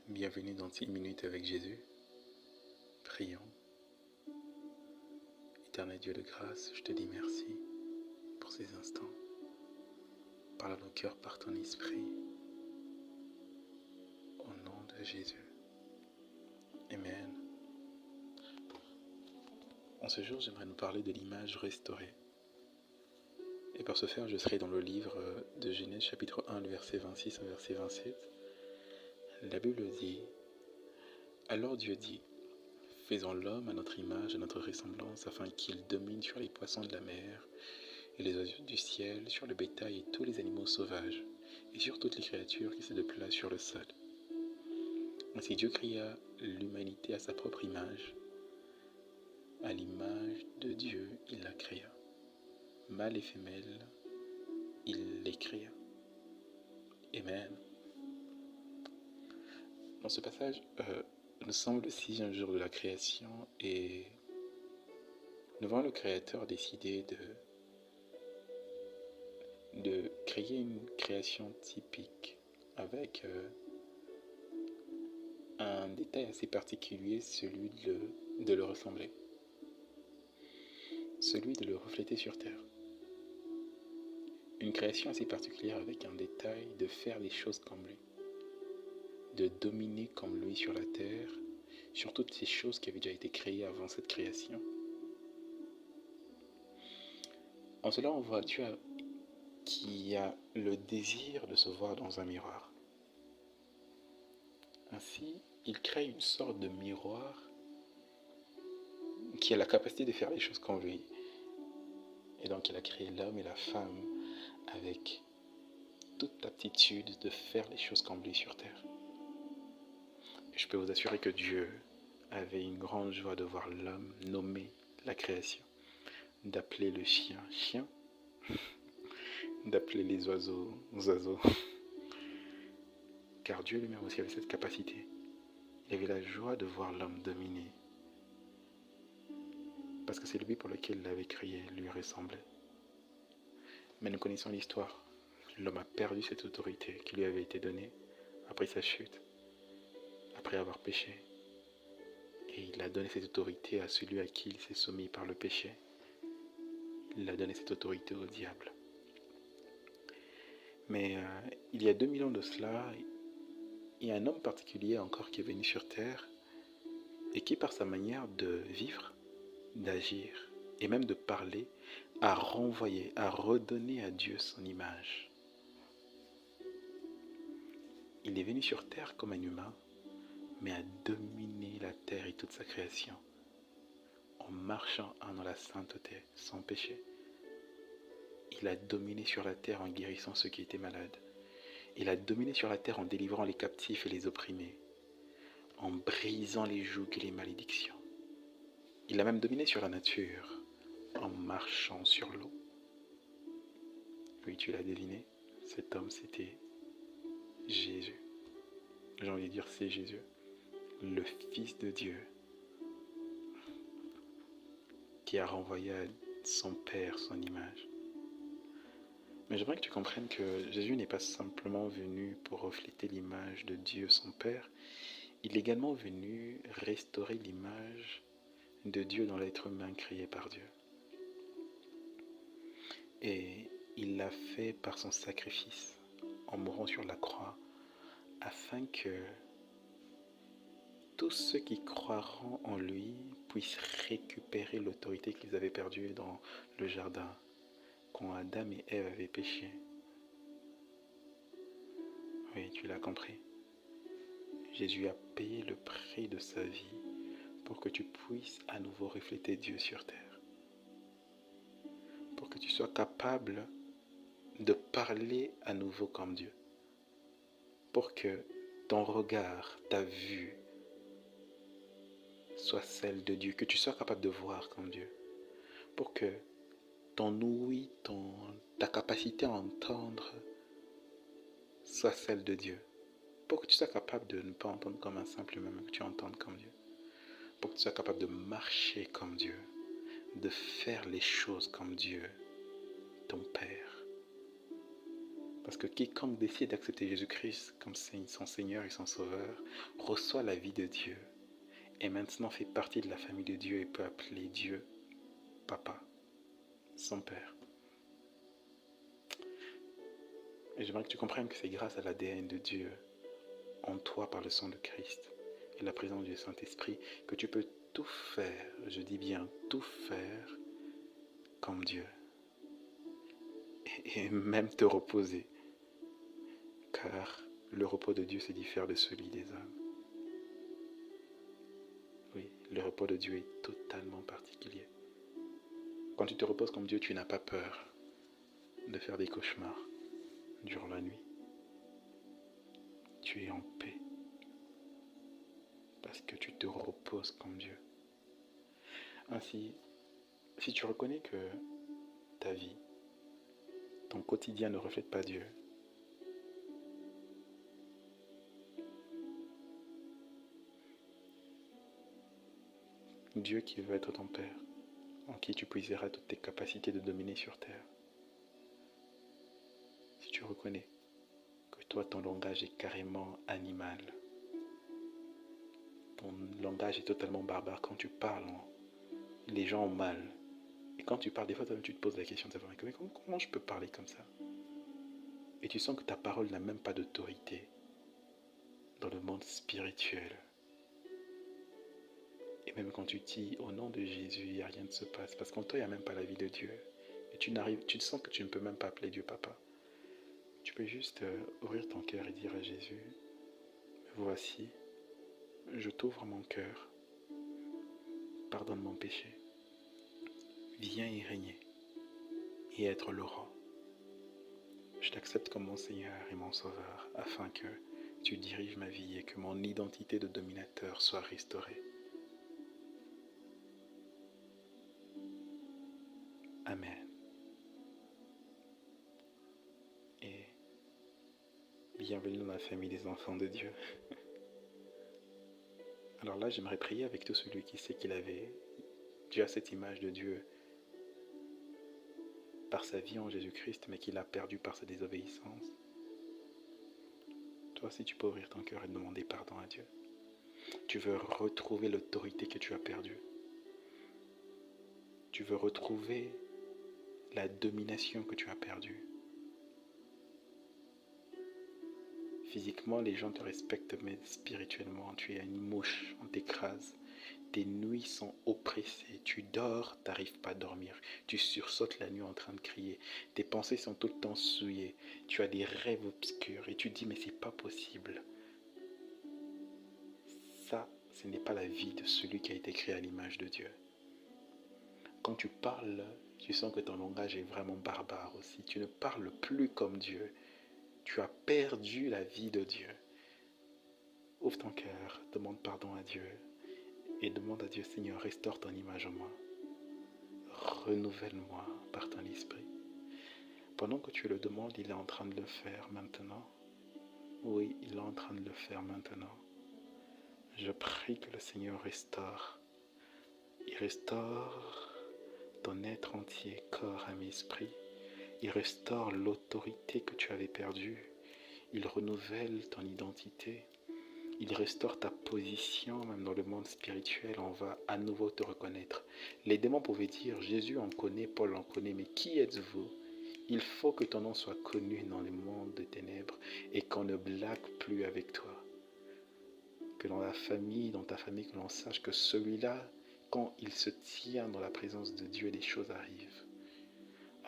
Bienvenue dans 6 minutes avec Jésus. Prions. Éternel Dieu de grâce, je te dis merci pour ces instants. Parle à nos cœurs par ton esprit. Au nom de Jésus. Amen. En ce jour, j'aimerais nous parler de l'image restaurée. Et pour ce faire, je serai dans le livre de Genèse chapitre 1, le verset 26 au verset 27. La Bible dit: Alors Dieu dit: Faisons l'homme à notre image, à notre ressemblance, afin qu'il domine sur les poissons de la mer et les oiseaux du ciel, sur le bétail et tous les animaux sauvages, et sur toutes les créatures qui se déplacent sur le sol. Ainsi Dieu créa l'humanité à sa propre image. À l'image de Dieu, il la créa. Mâle et femelle, il les créa. Amen. Dans ce passage, nous sommes le 6e jour de la création et nous voyons le Créateur décider de créer une création typique avec un détail assez particulier, celui de le ressembler, celui de le refléter sur terre. Une création assez particulière avec un détail de faire des choses comme lui, de dominer comme lui sur la terre, sur toutes ces choses qui avaient déjà été créées avant cette création. En cela, on voit Dieu qui a le désir de se voir dans un miroir. Ainsi, il crée une sorte de miroir qui a la capacité de faire les choses comme lui. Et donc, il a créé l'homme et la femme avec toute l'aptitude de faire les choses comme lui sur terre. Et je peux vous assurer que Dieu avait une grande joie de voir l'homme nommer la création, d'appeler le chien chien, d'appeler les oiseaux oiseaux, car Dieu lui-même aussi avait cette capacité. Il avait la joie de voir l'homme dominer, parce que c'est lui pour lequel il l'avait créé, lui ressemblait. Mais nous connaissons l'histoire. L'homme a perdu cette autorité qui lui avait été donnée après sa chute, après avoir péché. Et il a donné cette autorité à celui à qui il s'est soumis par le péché. Il a donné cette autorité au diable. Mais il y a 2000 ans de cela, il y a un homme particulier encore qui est venu sur terre et qui, par sa manière de vivre, d'agir et même de parler, a renvoyé, a redonné à Dieu son image. Il est venu sur terre comme un humain, mais a dominé la terre et toute sa création, en marchant dans la sainteté, sans péché. Il a dominé sur la terre en guérissant ceux qui étaient malades. Il a dominé sur la terre en délivrant les captifs et les opprimés, en brisant les jougs et les malédictions. Il a même dominé sur la nature, en marchant sur l'eau. Oui, tu l'as deviné, cet homme c'était Jésus. J'ai envie de dire c'est Jésus, le Fils de Dieu, qui a renvoyé à son Père son image. Mais j'aimerais que tu comprennes que Jésus n'est pas simplement venu pour refléter l'image de Dieu son Père, il est également venu restaurer l'image de Dieu dans l'être humain créé par Dieu. Et il l'a fait par son sacrifice, en mourant sur la croix, afin que tous ceux qui croiront en lui puissent récupérer l'autorité qu'ils avaient perdue dans le jardin, quand Adam et Ève avaient péché. Oui, tu l'as compris. Jésus a payé le prix de sa vie pour que tu puisses à nouveau refléter Dieu sur terre. Pour que tu sois capable de parler à nouveau comme Dieu. Pour que ton regard, ta vue, soit celle de Dieu. Que tu sois capable de voir comme Dieu. Pour que ton ouïe, ta capacité à entendre soit celle de Dieu. Pour que tu sois capable de ne pas entendre comme un simple humain, mais que tu entendes comme Dieu. Pour que tu sois capable de marcher comme Dieu, de faire les choses comme Dieu, ton Père. Parce que quiconque décide d'accepter Jésus-Christ comme son Seigneur et son Sauveur reçoit la vie de Dieu et maintenant fait partie de la famille de Dieu et peut appeler Dieu Papa, son Père. Et j'aimerais que tu comprennes que c'est grâce à l'ADN de Dieu en toi par le sang de Christ et la présence du Saint-Esprit que tu peux tout faire, je dis bien tout faire comme Dieu. Et même te reposer. Car le repos de Dieu se diffère de celui des hommes. Oui, le repos de Dieu est totalement particulier. Quand tu te reposes comme Dieu, tu n'as pas peur de faire des cauchemars durant la nuit. Tu es en paix parce que tu te reposes comme Dieu. Ainsi, si tu reconnais que ta vie, ton quotidien ne reflète pas Dieu, Dieu qui veut être ton Père, en qui tu puiseras toutes tes capacités de dominer sur terre. Si tu reconnais que toi, ton langage est carrément animal, ton langage est totalement barbare. Quand tu parles, les gens ont mal. Et quand tu parles, des fois, tu te poses la question de savoir comment je peux parler comme ça? Et tu sens que ta parole n'a même pas d'autorité dans le monde spirituel. Et même quand tu dis au nom de Jésus, il n'y a rien ne se passe. Parce qu'en toi, il n'y a même pas la vie de Dieu. Et tu sens que tu ne peux même pas appeler Dieu Papa. Tu peux juste ouvrir ton cœur et dire à Jésus, voici, je t'ouvre mon cœur. Pardonne mon péché. Viens y régner et être le roi. Je t'accepte comme mon Seigneur et mon Sauveur afin que tu diriges ma vie et que mon identité de dominateur soit restaurée. Amen. Et bienvenue dans la famille des enfants de Dieu. Alors là, j'aimerais prier avec tout celui qui sait qu'il avait déjà cette image de Dieu par sa vie en Jésus-Christ, mais qu'il a perdu par sa désobéissance. Toi aussi, tu peux ouvrir ton cœur et demander pardon à Dieu. Tu veux retrouver l'autorité que tu as perdue. Tu veux retrouver la domination que tu as perdue. Physiquement, les gens te respectent, mais spirituellement, tu es une mouche, on t'écrase. Tes nuits sont oppressées, tu dors, tu n'arrives pas à dormir. Tu sursautes la nuit en train de crier. Tes pensées sont tout le temps souillées. Tu as des rêves obscurs et tu dis mais c'est pas possible. Ça, ce n'est pas la vie de celui qui a été créé à l'image de Dieu. Quand tu parles, tu sens que ton langage est vraiment barbare aussi. Tu ne parles plus comme Dieu. Tu as perdu la vie de Dieu. Ouvre ton cœur, demande pardon à Dieu et demande à Dieu, Seigneur, restaure ton image en moi. Renouvelle-moi par ton esprit. Pendant que tu le demandes, il est en train de le faire maintenant. Oui, il est en train de le faire maintenant. Je prie que le Seigneur restaure. Il restaure ton être entier, corps, âme, esprit. Il restaure l'autorité que tu avais perdue. Il renouvelle ton identité. Il restaure ta position, même dans le monde spirituel, on va à nouveau te reconnaître. Les démons pouvaient dire, Jésus en connaît, Paul en connaît, mais qui êtes-vous? Il faut que ton nom soit connu dans le monde des ténèbres et qu'on ne blague plus avec toi. Que dans la famille, dans ta famille, que l'on sache que celui-là, quand il se tient dans la présence de Dieu, les choses arrivent.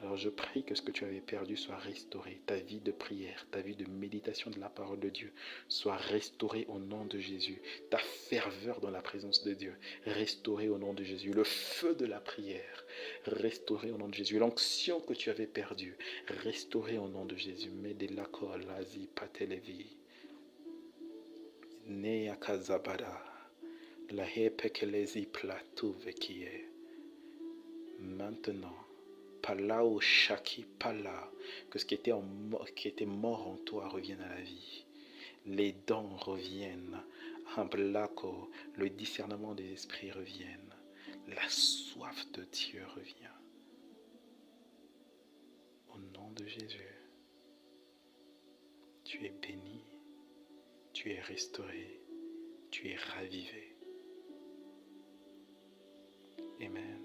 Alors je prie que ce que tu avais perdu soit restauré, ta vie de prière, ta vie de méditation de la parole de Dieu soit restaurée au nom de Jésus, ta ferveur dans la présence de Dieu, restaurée au nom de Jésus, le feu de la prière, restauré au nom de Jésus, l'onction que tu avais perdue, restaurée au nom de Jésus, Medelako lazi patelevi, Nea kazabada, la hepekelezi platou vekie, maintenant, Pala ou Shaki, Pala, que ce qui était mort en toi revienne à la vie. Les dents reviennent. Un blako, le discernement des esprits reviennent. La soif de Dieu revient. Au nom de Jésus. tu es béni, tu es restauré, tu es ravivé. Amen.